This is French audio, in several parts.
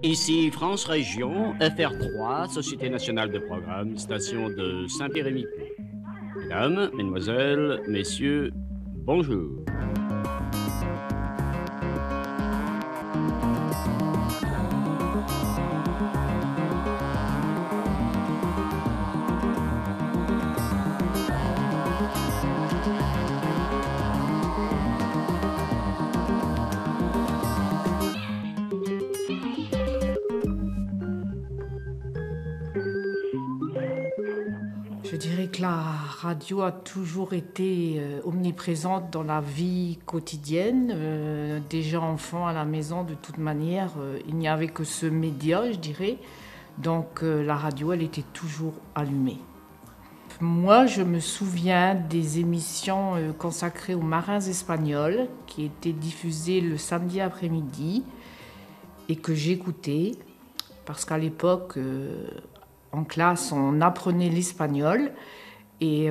Ici France Région, FR3, Société Nationale de Programme, station de Saint-Pierre-et-Miquelon. Mesdames, Mesdemoiselles, Messieurs, bonjour. Je dirais que la radio a toujours été omniprésente dans la vie quotidienne. Déjà enfant à la maison, de toute manière, il n'y avait que ce média, je dirais. Donc la radio, elle était toujours allumée. Moi, je me souviens des émissions consacrées aux marins espagnols qui étaient diffusées le samedi après-midi et que j'écoutais parce qu'à l'époque, en classe, on apprenait l'espagnol et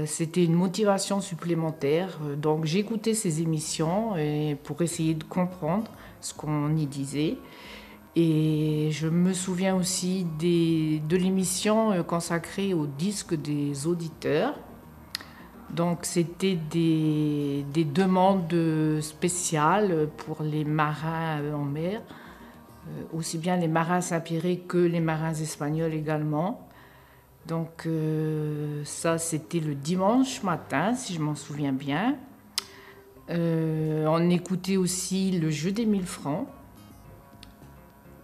c'était une motivation supplémentaire. Donc j'écoutais ces émissions pour essayer de comprendre ce qu'on y disait. Et je me souviens aussi de l'émission consacrée au disque des auditeurs. Donc c'était des demandes spéciales pour les marins en mer, aussi bien les marins Saint-Pierre que les marins espagnols également. Donc ça, c'était le dimanche matin, si je m'en souviens bien. On écoutait aussi le jeu des 1000 francs.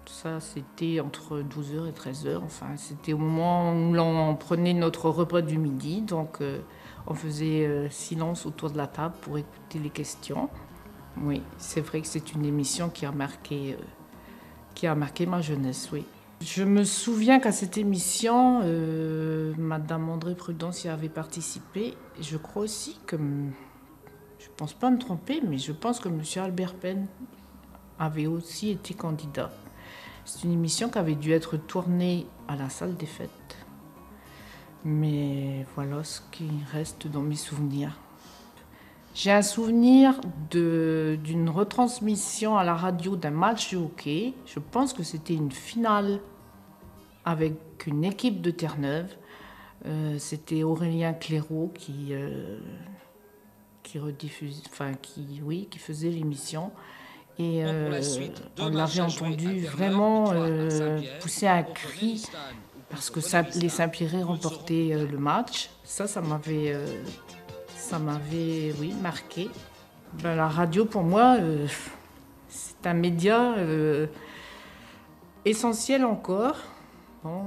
Ça, c'était entre 12h et 13h. Enfin, c'était au moment où l'on prenait notre repas du midi. Donc on faisait silence autour de la table pour écouter les questions. Oui, c'est vrai que c'est une émission qui a marqué ma jeunesse, oui. Je me souviens qu'à cette émission, Madame André Prudence y avait participé. Je crois aussi que, je pense pas me tromper, mais je pense que Monsieur Albert Penn avait aussi été candidat. C'est une émission qui avait dû être tournée à la salle des fêtes. Mais voilà ce qui reste dans mes souvenirs. J'ai un souvenir d'une retransmission à la radio d'un match de hockey. Je pense que c'était une finale avec une équipe de Terre-Neuve. C'était Aurélien Clairaut qui faisait l'émission. Et on l'avait entendu vraiment pousser un cri parce que les Saint-Pierre remportaient le match. Ça m'avait marqué. La radio, pour moi, c'est un média essentiel encore. Bon,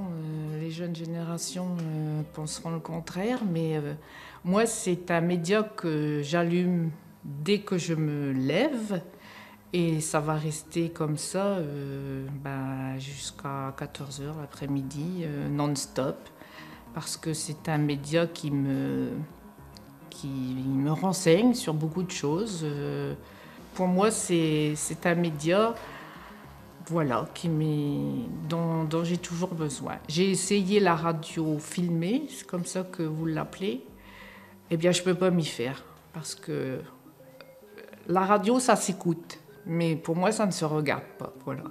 les jeunes générations penseront le contraire, mais moi, c'est un média que j'allume dès que je me lève. Et ça va rester comme ça jusqu'à 14h l'après-midi, non-stop, parce que c'est un média qui me renseigne sur beaucoup de choses. Pour moi, c'est un média dont j'ai toujours besoin. J'ai essayé la radio filmée, c'est comme ça que vous l'appelez. Eh bien, je ne peux pas m'y faire, parce que la radio, ça s'écoute. Mais pour moi, ça ne se regarde pas, voilà.